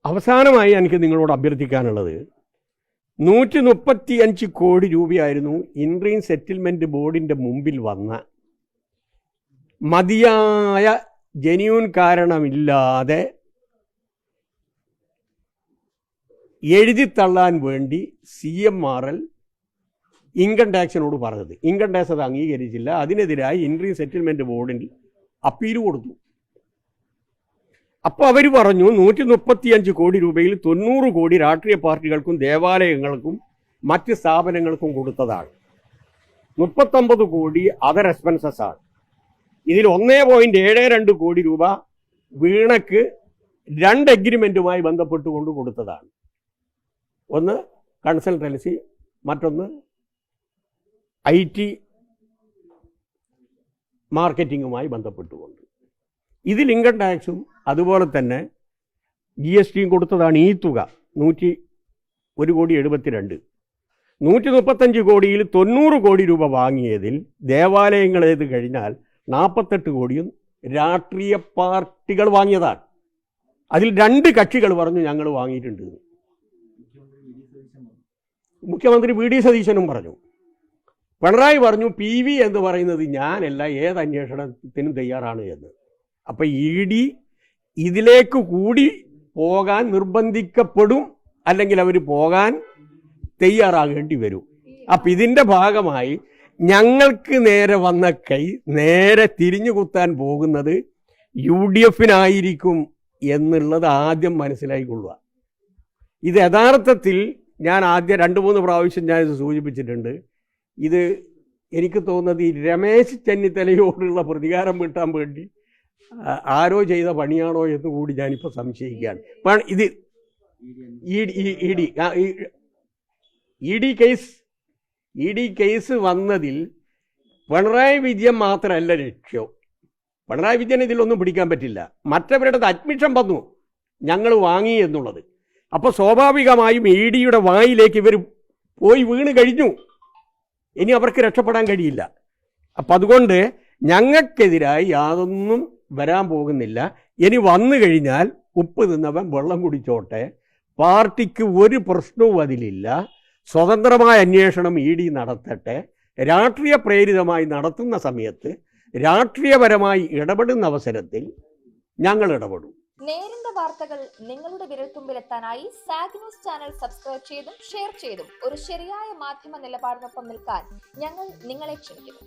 അവസാനമായി എനിക്ക് നിങ്ങളോട് അഭ്യർത്ഥിക്കാനുള്ളത് 135 കോടി രൂപയായിരുന്നു ഇൻട്രീം സെറ്റിൽമെൻറ്റ് ബോർഡിൻ്റെ മുമ്പിൽ വന്ന മതിയായ ജെന്യൂൻ കാരണമില്ലാതെ എഴുതിത്തള്ളാൻ വേണ്ടി CMRL ഇൻകം ടാക്സിനോട് പറഞ്ഞത്. ഇൻകം ടാക്സ് അത് അംഗീകരിച്ചില്ല. അതിനെതിരായി ഇൻട്രീം സെറ്റിൽമെൻറ്റ് ബോർഡിൽ അപ്പീൽ കൊടുത്തു. അപ്പോൾ അവർ പറഞ്ഞു 135 കോടി രൂപയിൽ 90 കോടി രാഷ്ട്രീയ പാർട്ടികൾക്കും ദേവാലയങ്ങൾക്കും മറ്റ് സ്ഥാപനങ്ങൾക്കും കൊടുത്തതാണ്. 39 കോടി അതർ എക്സ്പെൻസസ് ആണ്. ഇതിൽ 1.72 കോടി രൂപ വീണയ്ക്ക് 2 എഗ്രിമെൻറ്റുമായി ബന്ധപ്പെട്ടുകൊണ്ട് കൊടുത്തതാണ്. ഒന്ന് കൺസൾട്ടൻസി, മറ്റൊന്ന് IT മാർക്കറ്റിങ്ങുമായി ബന്ധപ്പെട്ടുകൊണ്ട്. ഇതിൽ ഇൻകം ടാക്സും അതുപോലെ തന്നെ GSTയും കൊടുത്തതാണ് ഈ തുക 101.72. 135 കോടിയിൽ 90 കോടി രൂപ വാങ്ങിയതിൽ ദേവാലയങ്ങളേത് കഴിഞ്ഞാൽ 48 കോടിയും രാഷ്ട്രീയ പാർട്ടികൾ വാങ്ങിയതാണ്. അതിൽ 2 കക്ഷികൾ പറഞ്ഞു ഞങ്ങൾ വാങ്ങിയിട്ടുണ്ട്. മുഖ്യമന്ത്രി VD സതീശനും പറഞ്ഞു. പിണറായി പറഞ്ഞു PV എന്ന് പറയുന്നത് ഞാനല്ല, ഏത് അന്വേഷണത്തിനും തയ്യാറാണ് എന്ന്. അപ്പം ED ഇതിലേക്ക് കൂടി പോകാൻ നിർബന്ധിക്കപ്പെടും, അല്ലെങ്കിൽ അവർ പോകാൻ തയ്യാറാകേണ്ടി വരും. അപ്പം ഇതിൻ്റെ ഭാഗമായി ഞങ്ങൾക്ക് നേരെ വന്ന കൈ നേരെ തിരിഞ്ഞു കുത്താൻ പോകുന്നത് UDFനായിരിക്കും എന്നുള്ളത് ആദ്യം മനസ്സിലായിക്കൊള്ളുക. ഇത് യഥാർത്ഥത്തിൽ ഞാൻ ആദ്യം 2-3 പ്രാവശ്യം ഞാനിത് സൂചിപ്പിച്ചിട്ടുണ്ട്. ഇത് എനിക്ക് തോന്നുന്നത് ഈ രമേശ് ചെന്നിത്തലയോടുള്ള പ്രതികാരം വീട്ടാൻ വേണ്ടി ആരോ ചെയ്ത പണിയാണോ എന്ന് കൂടി ഞാനിപ്പോൾ സംശയിക്കുകയാണ്. ഇത് ED കേസ് വന്നതിൽ പിണറായി വിജയൻ മാത്രമല്ല ലക്ഷ്യം. പിണറായി വിജയൻ ഇതിലൊന്നും പിടിക്കാൻ പറ്റില്ല. മറ്റവരുടെ അഡ്മിഷൻ വന്നു ഞങ്ങൾ വാങ്ങി എന്നുള്ളത്. അപ്പോൾ സ്വാഭാവികമായും EDയുടെ വായിലേക്ക് ഇവർ പോയി വീണ് കഴിഞ്ഞു. ഇനി അവർക്ക് രക്ഷപ്പെടാൻ കഴിയില്ല. അപ്പം അതുകൊണ്ട് ഞങ്ങൾക്കെതിരായി യാതൊന്നും വരാൻ പോകുന്നില്ല. ഇനി വന്നു കഴിഞ്ഞാൽ ഉപ്പ് തിന്നവൻ വെള്ളം കുടിച്ചോട്ടെ, പാർട്ടിക്ക് ഒരു പ്രശ്നവും അതിലില്ല. സ്വതന്ത്രമായ അന്വേഷണം ED നടത്തട്ടെ. രാഷ്ട്രീയ പ്രേരിതമായി നടത്തുന്ന സമയത്ത് രാഷ്ട്രീയപരമായി ഇടപെടുന്ന അവസരത്തിൽ ഞങ്ങൾ ഇടപെടും. നേരിന്റെ വാർത്തകൾ നിങ്ങളുടെ വിരൽത്തുമ്പിലെത്താനായി സാഗ് ന്യൂസ് ചാനൽ സബ്സ്ക്രൈബ് ചെയ്തും ഷെയർ ചെയ്തും ഒരു ശരിയായ മാധ്യമ നിലപാടിനൊപ്പം നിൽക്കാൻ ഞങ്ങൾ നിങ്ങളെ ക്ഷണിക്കുന്നു.